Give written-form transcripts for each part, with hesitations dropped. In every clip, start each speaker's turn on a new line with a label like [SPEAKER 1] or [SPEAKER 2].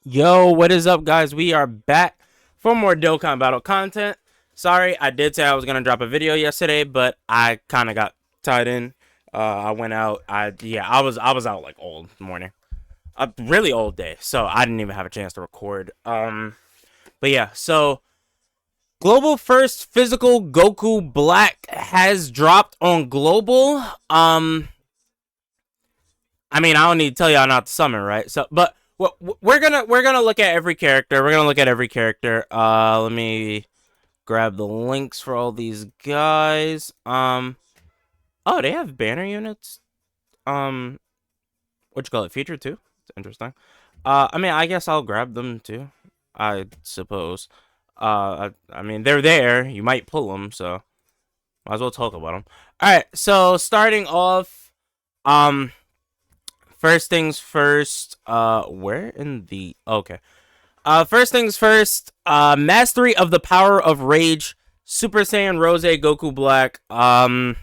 [SPEAKER 1] Yo, what is up, guys? We are back for more Dokkan Battle content. Sorry, I did say I was gonna drop a video yesterday, but I kind of got tied in. I went out. I was out like all morning, a really old day, so I didn't even have a chance to record. But yeah, so Global First Physical Goku Black has dropped on Global. I mean, I don't need to tell y'all not to summon, right? So, but we're gonna look at every character. We're gonna look at every character. Let me grab the links for all these guys. Oh, they have banner units. Um, what you call it? Feature too. It's interesting. I mean, I guess I'll grab them too. I suppose. I mean, they're there. You might pull them, so might as well talk about them. All right. So starting off, first things first, where in the okay. First things first, mastery of the power of rage, Super Saiyan Rose Goku Black. I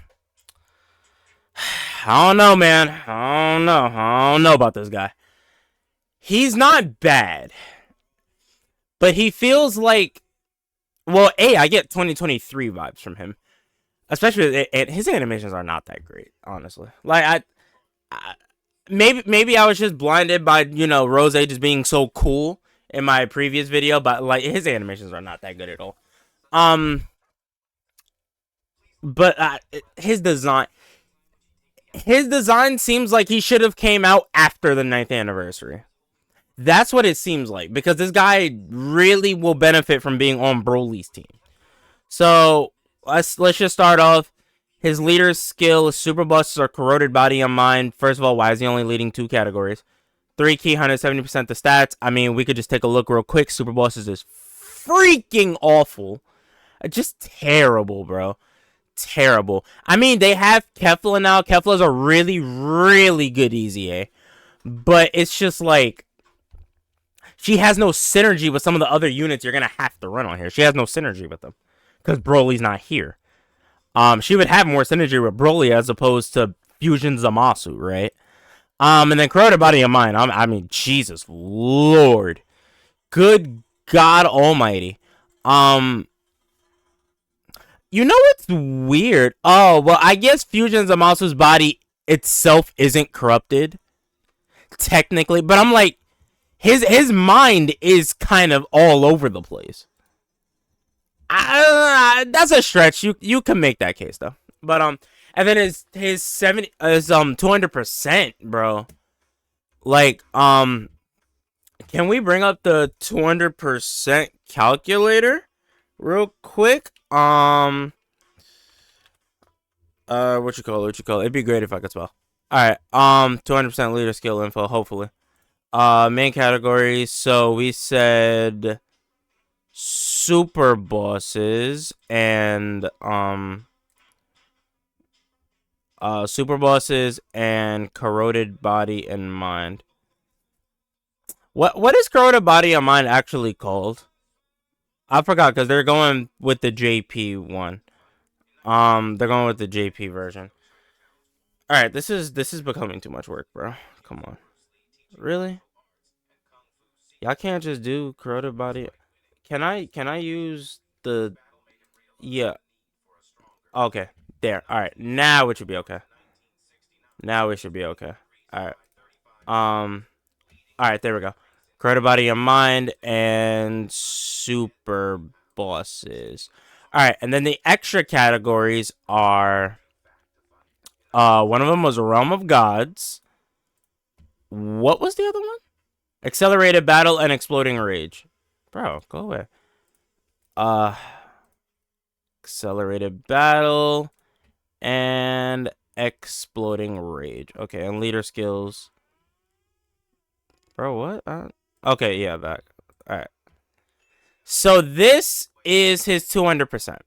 [SPEAKER 1] don't know, man. I don't know about this guy. He's not bad, but he feels like, well, I get 2023 vibes from him. Especially, his animations are not that great, honestly. Like, maybe I was just blinded by, Rose just being so cool in my previous video, but like his animations are not that good at all. Um, but his design seems like he should have came out after the 9th anniversary. That's what it seems like, because this guy really will benefit from being on Broly's team. So let's just start off. His leader's skill is super busts or corroded body and mind. First of all, why is he only leading 2 categories? 3 key, 170% the stats. I mean, we could just take a look real quick. Super bosses is freaking awful. Just terrible, bro. Terrible. I mean, they have Kefla now. Kefla's a really, really good Easy A. But it's just like, she has no synergy with some of the other units you're going to have to run on here. She has no synergy with them, because Broly's not here. She would have more synergy with Broly as opposed to Fusion Zamasu, right? And then Corroded Body and Mind. I mean, Jesus Lord. Good God Almighty. You know what's weird? Oh, well, I guess Fusion Zamasu's body itself isn't corrupted, technically. But I'm like, his mind is kind of all over the place. That's a stretch. You can make that case though. But and then his 200%, bro. Like can we bring up the 200% calculator real quick? What you call it? It'd be great if I could spell. All right. 200% leader skill info. Hopefully. Main categories. So we said super bosses and super bosses and corroded body and mind. What is corroded body and mind actually called? I forgot, because they're going with the JP one. They're going with the JP version. All right, this is becoming too much work, bro. Come on, really? Y'all can't just do corroded body. Can I use the, yeah, okay, there. All right, now it should be okay. Now it should be okay. All right. All right, there we go. Corroded body and mind and super bosses. All right, and then the extra categories are one of them was Realm of Gods. What was the other one? Accelerated battle and exploding rage. Bro, go away. Uh Accelerated battle and exploding rage. Okay, and leader skills. Bro, what? Okay, yeah, that. All right. So this is his 200%.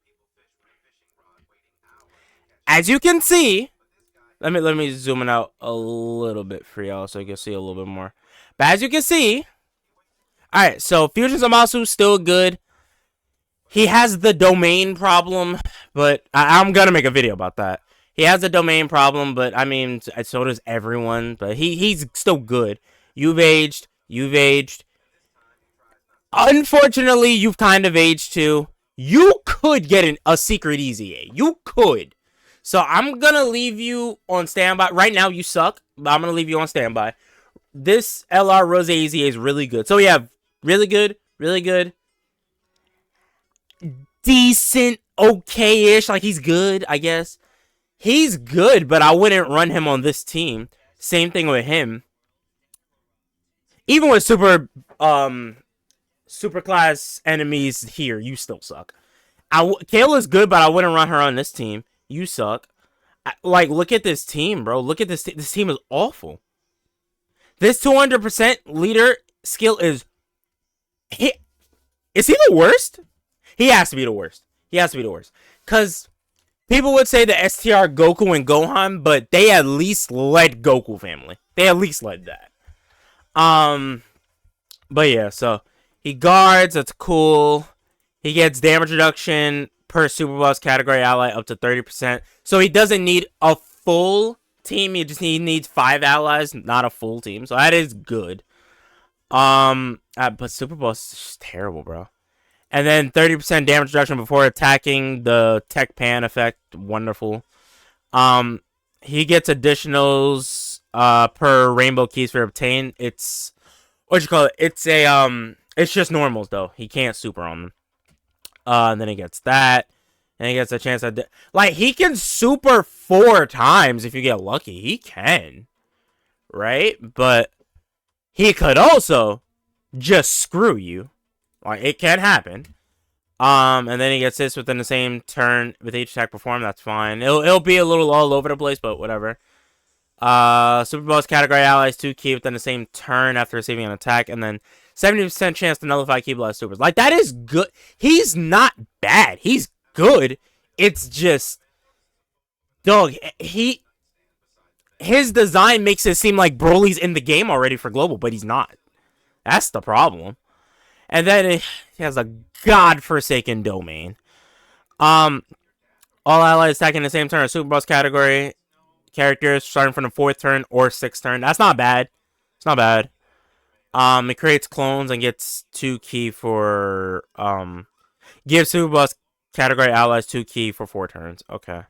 [SPEAKER 1] As you can see, let me zoom it out a little bit for y'all so you can see a little bit more. But as you can see, all right. So Fusion Zamasu still good. He has the domain problem, but I'm gonna make a video about that. He has a domain problem, but I mean, so does everyone. But he's still good. You've aged. Unfortunately, you've kind of aged too. You could get a secret easy A. You could. So I'm going to leave you on standby. Right now, you suck, but I'm going to leave you on standby. This LR Rose Easy A is really good. So we have really good, decent, okay-ish. Like, he's good, I guess. He's good, but I wouldn't run him on this team. Same thing with him. Even with super class enemies here, you still suck. Kayla's good, but I wouldn't run her on this team. You suck. Like, look at this team, bro. Look at this. This team is awful. This 200% leader skill is... Is he the worst? He has to be the worst. He has to be the worst. Because people would say the STR Goku and Gohan, but they at least led Goku family. They at least led that. But yeah, so he guards. That's cool. He gets damage reduction per Super Boss category ally up to 30%. So he doesn't need a full team. He needs 5 allies, not a full team. So that is good. But Super Boss is just terrible, bro. And then 30% damage reduction before attacking, the Tech Pan effect. Wonderful. He gets additionals per rainbow keys for obtain. It's what you call it? It's a it's just normals though. He can't super on them. And then he gets that. And he gets a chance at like he can super 4 times if you get lucky. He can. Right? But he could also just screw you. Like, it can happen. And then he gets this within the same turn with each attack performed. That's fine. It'll be a little all over the place, but whatever. Super Boss category allies 2 key within the same turn after receiving an attack. And then 70% chance to nullify key blast supers. Like, that is good. He's not bad. He's good. It's just... Dog, his design makes it seem like Broly's in the game already for global, but he's not. That's the problem. And then he has a godforsaken domain. All allies attacking the same turn are Super Boss category characters starting from the 4th turn or 6th turn. That's not bad. It's not bad. It creates clones and gets 2 key for gives Super Boss category allies 2 key for 4 turns. Okay.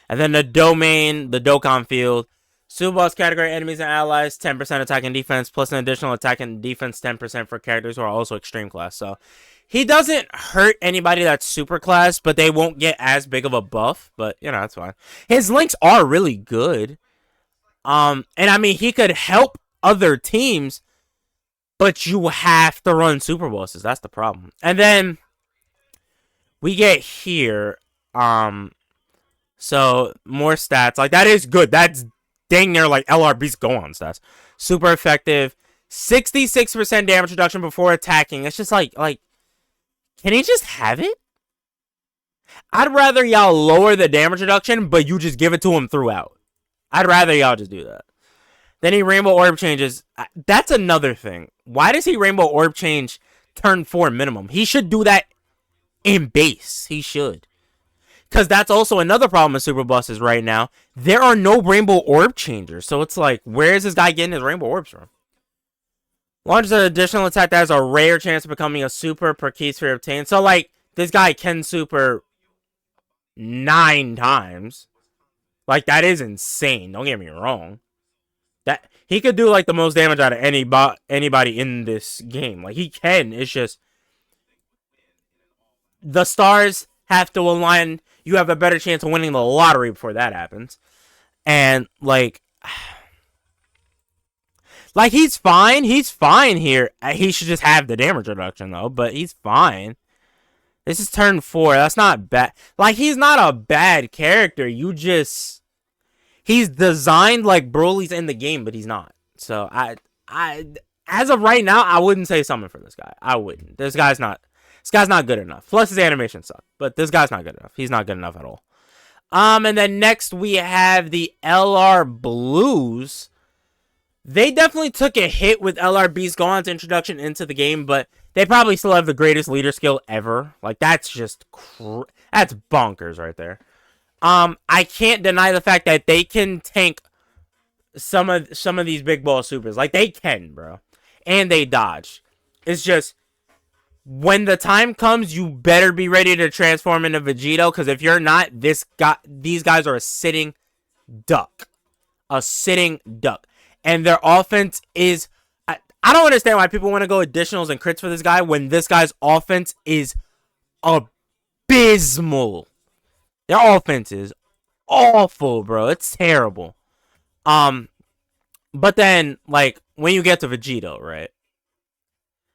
[SPEAKER 1] And then the domain, the Dokkan field. Super Boss category enemies and allies, 10% attack and defense, plus an additional attack and defense 10% for characters who are also extreme class. So, he doesn't hurt anybody that's super class, but they won't get as big of a buff. But, you know, that's fine. His links are really good. And I mean, he could help other teams, but you have to run Super Bosses. That's the problem. And then, we get here, so, more stats. Like, that is good. That's dang near like LRB's Gohan stats. Super effective. 66% damage reduction before attacking. It's just like, can he just have it? I'd rather y'all lower the damage reduction, but you just give it to him throughout. I'd rather y'all just do that. Then he Rainbow Orb changes. That's another thing. Why does he Rainbow Orb change turn 4 minimum? He should do that in base. He should. Because that's also another problem with Super Bosses right now. There are no Rainbow Orb changers. So it's like, where is this guy getting his Rainbow Orbs from? Launches an additional attack that has a rare chance of becoming a super per key sphere obtained. So, like, this guy can super 9 times. Like, that is insane. Don't get me wrong. That he could do, like, the most damage out of anybody in this game. Like, he can. It's just... the stars have to align. You have a better chance of winning the lottery before that happens. And, like, he's fine. He's fine here. He should just have the damage reduction, though. But he's fine. This is turn 4. That's not bad. Like, he's not a bad character. You just... he's designed like Broly's in the game, but he's not. So, as of right now, I wouldn't say summon for this guy. I wouldn't. This guy's not good enough. Plus, his animation sucks. But this guy's not good enough. He's not good enough at all. And then next we have the LR Blues. They definitely took a hit with LRB's Gohan's introduction into the game, but they probably still have the greatest leader skill ever. Like, that's just... that's bonkers right there. I can't deny the fact that they can tank some of these big ball supers. Like, they can, bro. And they dodge. It's just... when the time comes, you better be ready to transform into Vegito, because if you're not, these guys are a sitting duck. A sitting duck. And their offense is... I don't understand why people want to go additionals and crits for this guy when this guy's offense is abysmal. Their offense is awful, bro. It's terrible. But then, like, when you get to Vegito, right?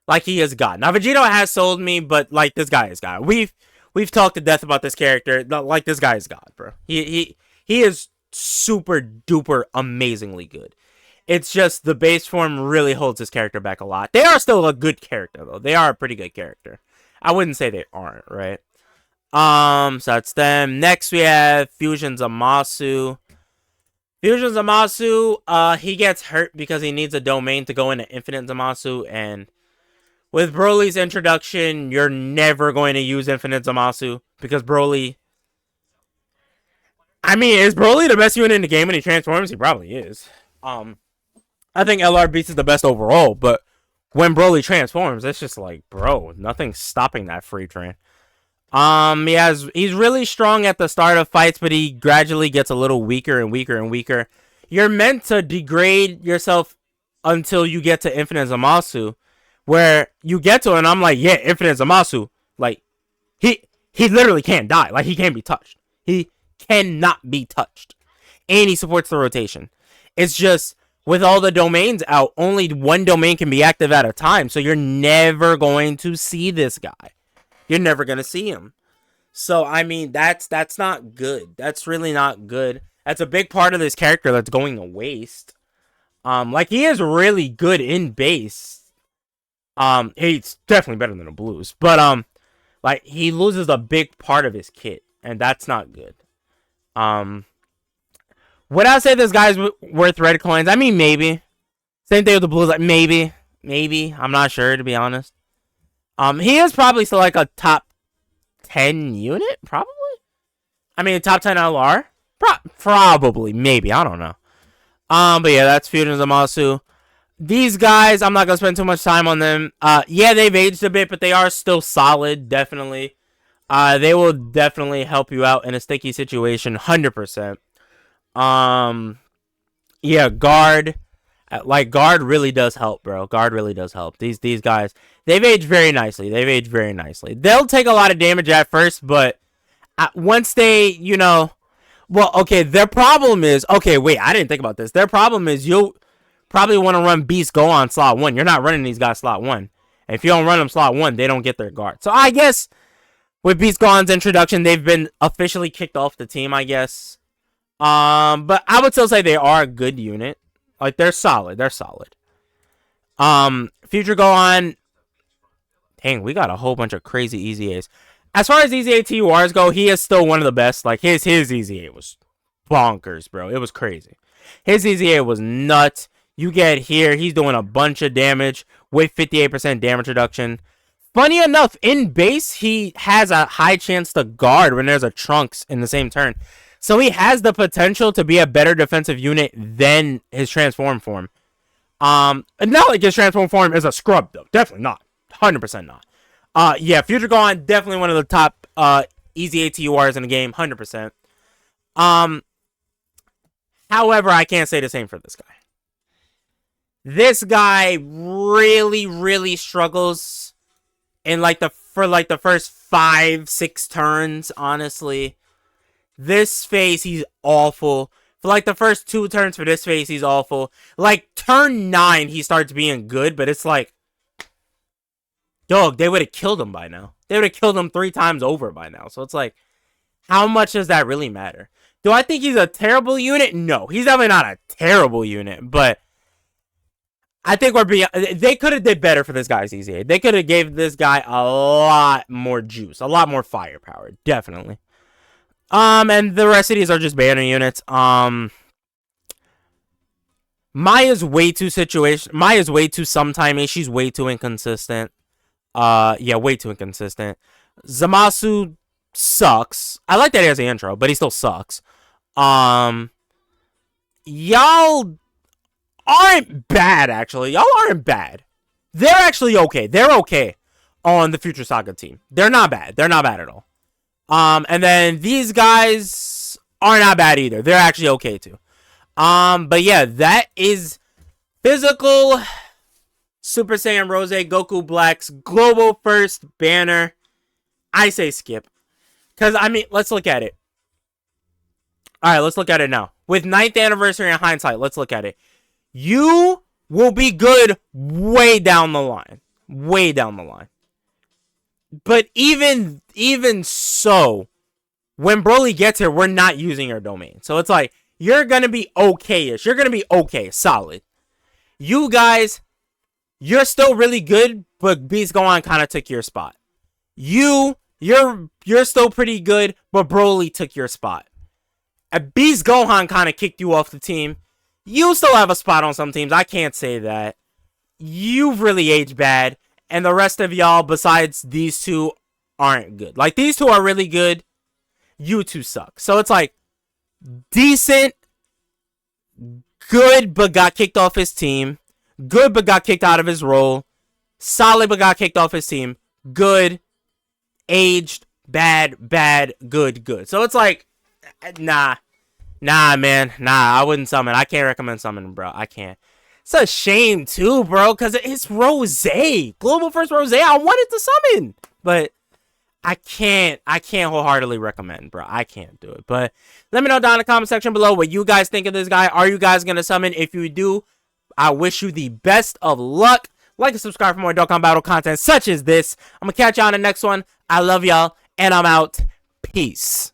[SPEAKER 1] Like, he is God. Now, Vegito has sold me, but, like, this guy is God. We've talked to death about this character. Like, this guy is God, bro. He is super duper amazingly good. It's just the base form really holds his character back a lot. They are still a good character, though. They are a pretty good character. I wouldn't say they aren't, right? So that's them. Next, we have Fusion Zamasu. Fusion Zamasu, he gets hurt because he needs a domain to go into Infinite Zamasu, and with Broly's introduction, you're never going to use Infinite Zamasu, because Broly... I mean, is Broly the best unit in the game when he transforms? He probably is. I think LR Beast is the best overall, but when Broly transforms, it's just like, bro, nothing's stopping that free train. He's really strong at the start of fights, but he gradually gets a little weaker and weaker and weaker. You're meant to degrade yourself until you get to Infinite Zamasu, where you get to it, and I'm like, yeah, Infinite Zamasu, like, he literally can't die. Like, he can't be touched. He cannot be touched. And he supports the rotation. It's just, with all the domains out, only one domain can be active at a time, so you're never going to see this guy. You're never going to see him. So, I mean, that's not good. That's really not good. That's a big part of this character that's going to waste. Like, he is really good in base. He's definitely better than the Blues. But, like, he loses a big part of his kit, and that's not good. Would I say this guy's worth red coins? I mean, maybe. Same thing with the Blues. Like, maybe. I'm not sure, to be honest. He is probably still like a top 10 unit, probably. I mean, top 10 LR? Probably, maybe. I don't know. But yeah, that's Fusion Zamasu. These guys, I'm not going to spend too much time on them. Yeah, they've aged a bit, but they are still solid, definitely. They will definitely help you out in a sticky situation, 100%. Yeah, guard. Like, guard really does help, bro. Guard really does help. These guys, they've aged very nicely. They'll take a lot of damage at first, but once they, you know... Well, okay, their problem is... Okay, wait, I didn't think about this. Their problem is you'll probably want to run Beast Go on slot 1. You're not running these guys slot 1. And if you don't run them slot 1, they don't get their guard. So I guess with Beast Gohan's introduction, they've been officially kicked off the team, I guess. But I would still say they are a good unit. Like, they're solid. Future Gohan. Dang, we got a whole bunch of crazy Easy A's. As far as Easy A TURs go, he is still one of the best. Like, his Easy A was bonkers, bro. It was crazy. His Easy A was nuts. You get here, he's doing a bunch of damage with 58% damage reduction. Funny enough, in base, he has a high chance to guard when there's a Trunks in the same turn. So he has the potential to be a better defensive unit than his transform form. Not like his transform form is a scrub, though. Definitely not. 100% not. Yeah, Future Gohan, definitely one of the top Easy ATURs in the game. 100%. However, I can't say the same for this guy. This guy really, really struggles in for the first 5-6 turns, honestly. This phase, he's awful. For like the first 2 turns for this phase, he's awful. Like, turn 9, he starts being good, but it's like, dog, they would have killed him by now. They would have killed him 3 times over by now. So it's like, how much does that really matter? Do I think he's a terrible unit? No, he's definitely not a terrible unit, but I think they could have did better for this guy's EZA. They could have gave this guy a lot more juice, a lot more firepower, definitely. And the rest of these are just banner units. Maya's way too sometimey. She's way too inconsistent. Yeah, way too inconsistent. Zamasu sucks. I like that as the intro, but he still sucks. Y'all aren't bad, actually. Y'all aren't bad. They're actually okay. They're okay. on the Future Saga team. They're not bad. They're not bad at all. And then these guys are not bad either. They're actually okay too. But yeah, that is physical Super Saiyan Rose Goku Black's global first banner. I say skip. Because, I mean, let's look at it. Alright, let's look at it now. With 9th anniversary in hindsight, let's look at it. You will be good way down the line. Way down the line. But even so, when Broly gets here, we're not using your domain. So it's like, you're going to be okay-ish. You're going to be okay, solid. You guys, you're still really good, but Beast Gohan kind of took your spot. You're still pretty good, but Broly took your spot. Beast Gohan kind of kicked you off the team. You still have a spot on some teams. I can't say that. You've really aged bad. And the rest of y'all, besides these two, aren't good. Like, these two are really good. You two suck. So it's like, decent, good, but got kicked off his team. Good, but got kicked out of his role. Solid, but got kicked off his team. Good, aged, bad, good. So it's like, nah, man. Nah, I wouldn't summon. I can't recommend summoning, bro. I can't. It's a shame, too, bro, because it's Rose. Global first Rose. I wanted to summon, but I can't wholeheartedly recommend, bro. I can't do it. But let me know down in the comment section below what you guys think of this guy. Are you guys going to summon? If you do, I wish you the best of luck. Like and subscribe for more Dokkan Battle content such as this. I'm going to catch you on the next one. I love y'all, and I'm out. Peace.